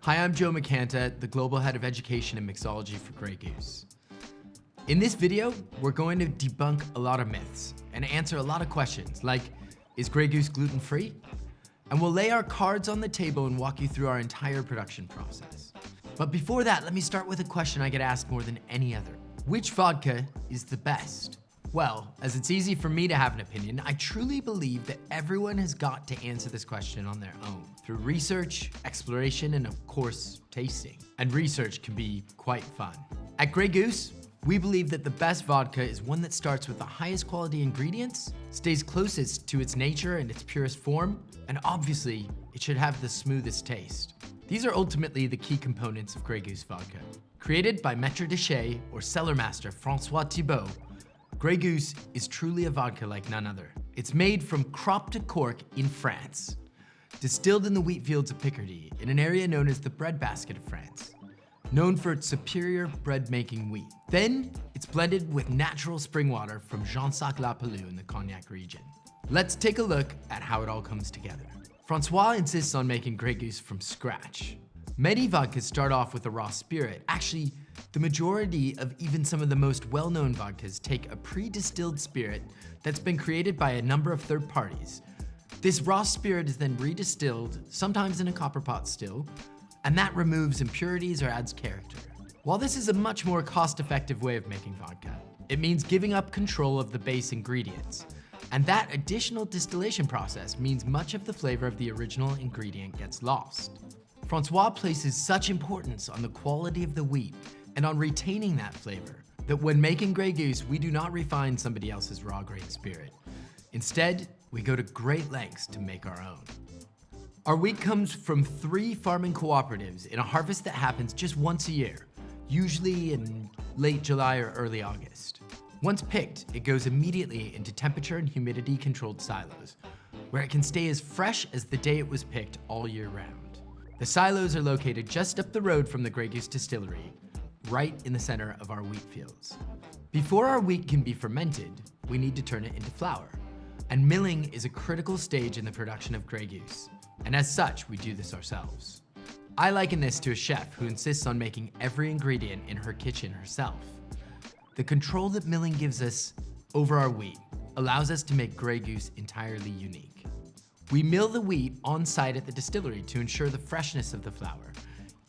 Hi, I'm Joe McCanta, the Global Head of Education and Mixology for Grey Goose. In this video, we're going to debunk a lot of myths and answer a lot of questions like, is Grey Goose gluten-free? And we'll lay our cards on the table and walk you through our entire production process. But before that, let me start with a question I get asked more than any other. Which vodka is the best? Well, as it's easy for me to have an opinion, I truly believe that everyone has got to answer this question on their own through research, exploration, and of course, tasting. And research can be quite fun. At Grey Goose, we believe that the best vodka is one that starts with the highest quality ingredients, stays closest to its nature and its purest form, and obviously, it should have the smoothest taste. These are ultimately the key components of Grey Goose Vodka. Created by Maître d'Échelle or cellar master Francois Thibault, Grey Goose is truly a vodka like none other. It's made from crop to cork in France, distilled in the wheat fields of Picardy in an area known as the breadbasket of France, known for its superior bread-making wheat. Then, it's blended with natural spring water from Jansac-la-Palud in the Cognac region. Let's take a look at how it all comes together. Francois insists on making Grey Goose from scratch. Many vodkas start off with a raw spirit. Actually, the majority of even some of the most well-known vodkas take a pre-distilled spirit that's been created by a number of third parties. This raw spirit is then redistilled, sometimes in a copper pot still, and that removes impurities or adds character. While this is a much more cost-effective way of making vodka, it means giving up control of the base ingredients. And that additional distillation process means much of the flavor of the original ingredient gets lost. Francois places such importance on the quality of the wheat and on retaining that flavor that when making Grey Goose, we do not refine somebody else's raw grain spirit. Instead, we go to great lengths to make our own. Our wheat comes from 3 farming cooperatives in a harvest that happens just once a year, usually in late July or early August. Once picked, it goes immediately into temperature and humidity controlled silos, where it can stay as fresh as the day it was picked all year round. The silos are located just up the road from the Grey Goose distillery, right in the center of our wheat fields. Before our wheat can be fermented, we need to turn it into flour. And milling is a critical stage in the production of Grey Goose. And as such, we do this ourselves. I liken this to a chef who insists on making every ingredient in her kitchen herself. The control that milling gives us over our wheat allows us to make Grey Goose entirely unique. We mill the wheat on site at the distillery to ensure the freshness of the flour,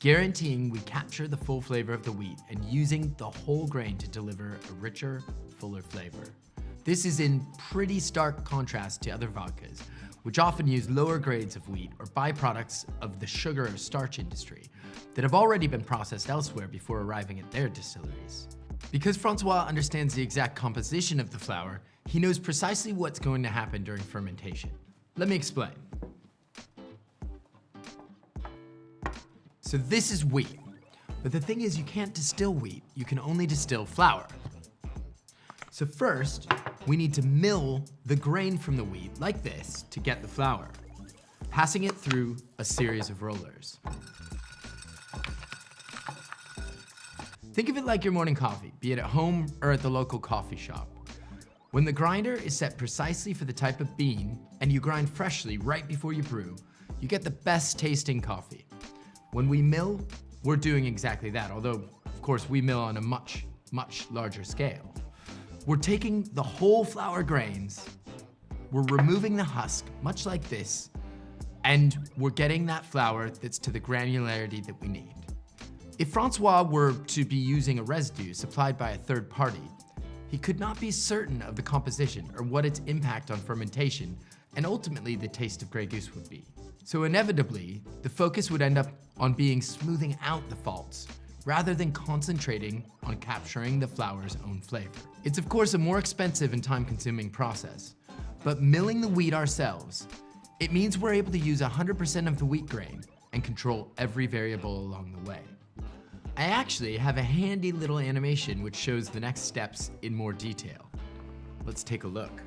guaranteeing we capture the full flavor of the wheat and using the whole grain to deliver a richer, fuller flavor. This is in pretty stark contrast to other vodkas, which often use lower grades of wheat or byproducts of the sugar or starch industry that have already been processed elsewhere before arriving at their distilleries. Because Francois understands the exact composition of the flour, he knows precisely what's going to happen during fermentation. Let me explain. So this is wheat, but the thing is you can't distill wheat, you can only distill flour. So first, we need to mill the grain from the wheat like this to get the flour, passing it through a series of rollers. Think of it like your morning coffee, be it at home or at the local coffee shop. When the grinder is set precisely for the type of bean and you grind freshly right before you brew, you get the best tasting coffee. When we mill, we're doing exactly that, although of course we mill on a much, much larger scale. We're taking the whole flour grains, we're removing the husk, much like this, and we're getting that flour that's to the granularity that we need. If Francois were to be using a residue supplied by a third party, he could not be certain of the composition or what its impact on fermentation and ultimately the taste of Grey Goose would be. So inevitably, the focus would end up on smoothing out the faults rather than concentrating on capturing the flour's own flavor. It's of course a more expensive and time-consuming process, but milling the wheat ourselves, it means we're able to use 100% of the wheat grain and control every variable along the way. I actually have a handy little animation which shows the next steps in more detail. Let's take a look.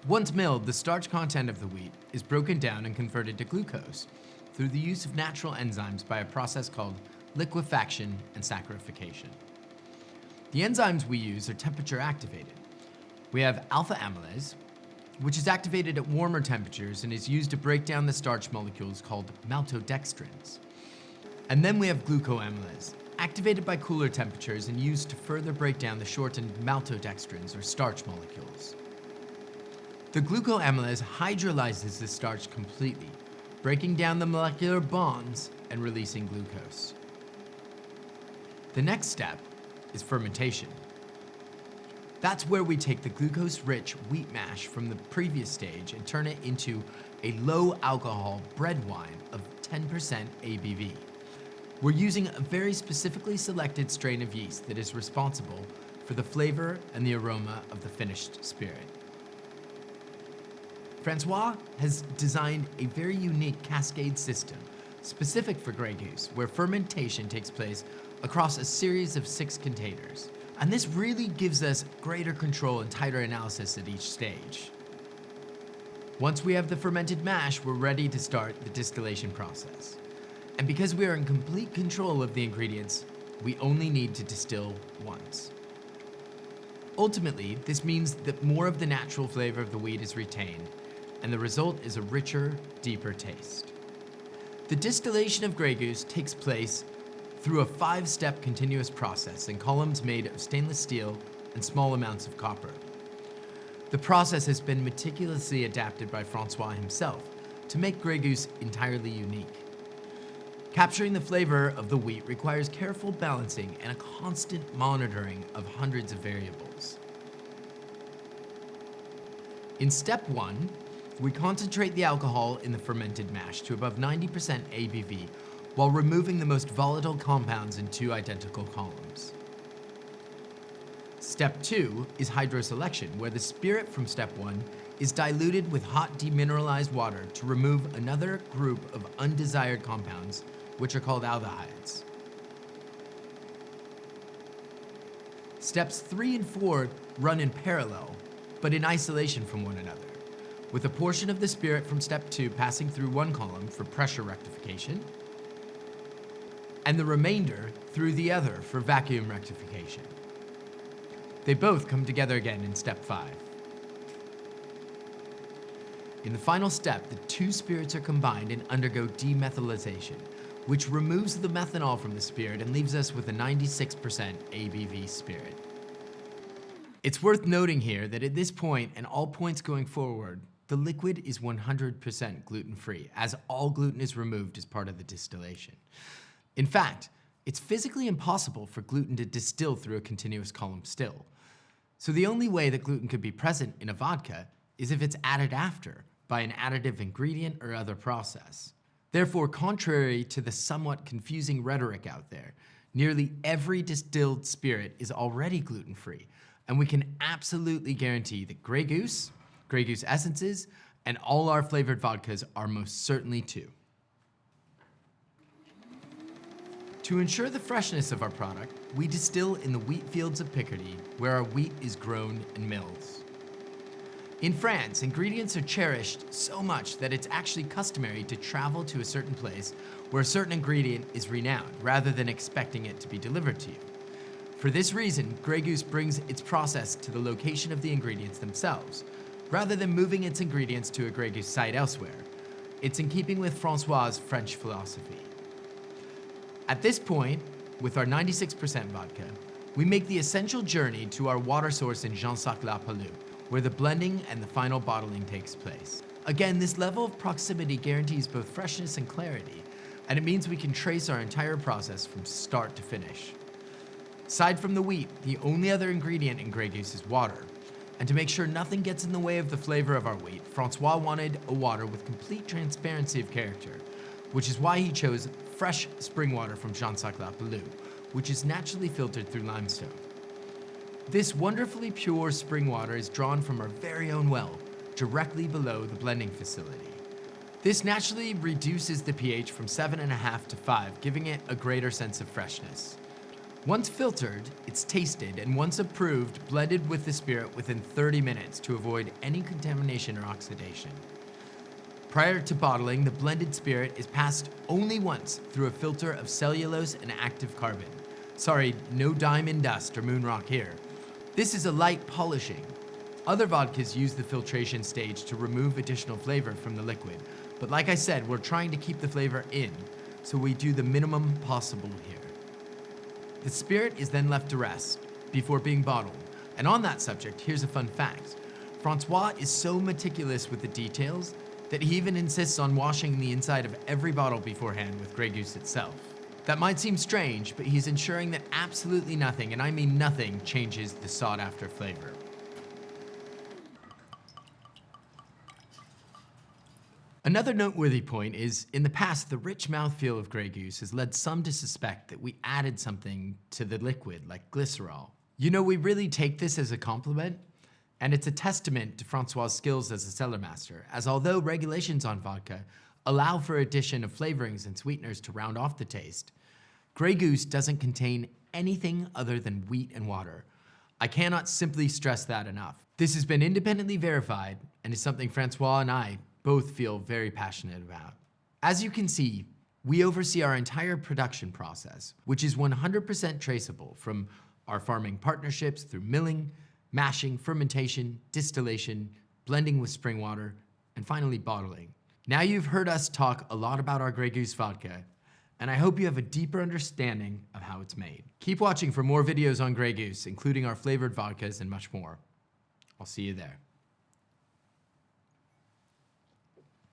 Once milled, the starch content of the wheat is broken down and converted to glucose through the use of natural enzymes by a process called liquefaction and saccharification. The enzymes we use are temperature activated. We have alpha amylase, which is activated at warmer temperatures and is used to break down the starch molecules called maltodextrins. And then we have glucoamylase, activated by cooler temperatures and used to further break down the shortened maltodextrins or starch molecules. The glucoamylase hydrolyzes the starch completely, breaking down the molecular bonds and releasing glucose. The next step is fermentation. That's where we take the glucose-rich wheat mash from the previous stage and turn it into a low-alcohol bread wine of 10% ABV. We're using a very specifically selected strain of yeast that is responsible for the flavor and the aroma of the finished spirit. Francois has designed a very unique cascade system specific for Grey Goose, where fermentation takes place across a series of 6 containers. And this really gives us greater control and tighter analysis at each stage. Once we have the fermented mash, we're ready to start the distillation process. And because we are in complete control of the ingredients, we only need to distill once. Ultimately, this means that more of the natural flavor of the wheat is retained, and the result is a richer, deeper taste. The distillation of Grey Goose takes place through a 5-step continuous process in columns made of stainless steel and small amounts of copper. The process has been meticulously adapted by Francois himself to make Grey Goose entirely unique. Capturing the flavor of the wheat requires careful balancing and a constant monitoring of hundreds of variables. In step 1, we concentrate the alcohol in the fermented mash to above 90% ABV while removing the most volatile compounds in 2 identical columns. Step 2 is hydroselection, where the spirit from step 1 is diluted with hot demineralized water to remove another group of undesired compounds, which are called aldehydes. Steps 3 and 4 run in parallel, but in isolation from one another, with a portion of the spirit from step 2 passing through one column for pressure rectification, and the remainder through the other for vacuum rectification. They both come together again in step 5. In the final step, the 2 spirits are combined and undergo demethylation, which removes the methanol from the spirit and leaves us with a 96% ABV spirit. It's worth noting here that at this point and all points going forward, the liquid is 100% gluten-free, as all gluten is removed as part of the distillation. In fact, it's physically impossible for gluten to distill through a continuous column still. So the only way that gluten could be present in a vodka is if it's added after, by an additive ingredient or other process. Therefore, contrary to the somewhat confusing rhetoric out there, nearly every distilled spirit is already gluten-free, and we can absolutely guarantee that Grey Goose Essences, and all our flavored vodkas are most certainly too. To ensure the freshness of our product, we distill in the wheat fields of Picardy, where our wheat is grown and milled. In France, ingredients are cherished so much that it's actually customary to travel to a certain place where a certain ingredient is renowned, rather than expecting it to be delivered to you. For this reason, Grey Goose brings its process to the location of the ingredients themselves, rather than moving its ingredients to a Grey Goose site elsewhere. It's in keeping with Francois' French philosophy. At this point, with our 96% vodka, we make the essential journey to our water source in Jansac-la-Palud, where the blending and the final bottling takes place. Again, this level of proximity guarantees both freshness and clarity, and it means we can trace our entire process from start to finish. Aside from the wheat, the only other ingredient in Grey Goose is water. And to make sure nothing gets in the way of the flavor of our wheat, Francois wanted a water with complete transparency of character, which is why he chose fresh spring water from Jansac-la-Palud, which is naturally filtered through limestone. This wonderfully pure spring water is drawn from our very own well, directly below the blending facility. This naturally reduces the pH from 7.5 to 5, giving it a greater sense of freshness. Once filtered, it's tasted, and once approved, blended with the spirit within 30 minutes to avoid any contamination or oxidation. Prior to bottling, the blended spirit is passed only once through a filter of cellulose and active carbon. Sorry, no diamond dust or moon rock here. This is a light polishing. Other vodkas use the filtration stage to remove additional flavor from the liquid. But like I said, we're trying to keep the flavor in, so we do the minimum possible here. The spirit is then left to rest before being bottled. And on that subject, here's a fun fact. Francois is so meticulous with the details that he even insists on washing the inside of every bottle beforehand with Grey Goose itself. That might seem strange, but he's ensuring that absolutely nothing, and I mean nothing, changes the sought-after flavor. Another noteworthy point is, in the past, the rich mouthfeel of Grey Goose has led some to suspect that we added something to the liquid, like glycerol. You know, we really take this as a compliment, and it's a testament to Francois' skills as a cellar master, as although regulations on vodka allow for addition of flavorings and sweeteners to round off the taste, Grey Goose doesn't contain anything other than wheat and water. I cannot simply stress that enough. This has been independently verified and is something Francois and I both feel very passionate about. As you can see, we oversee our entire production process, which is 100% traceable from our farming partnerships through milling, mashing, fermentation, distillation, blending with spring water, and finally bottling. Now you've heard us talk a lot about our Grey Goose vodka, and I hope you have a deeper understanding of how it's made. Keep watching for more videos on Grey Goose, including our flavored vodkas and much more. I'll see you there.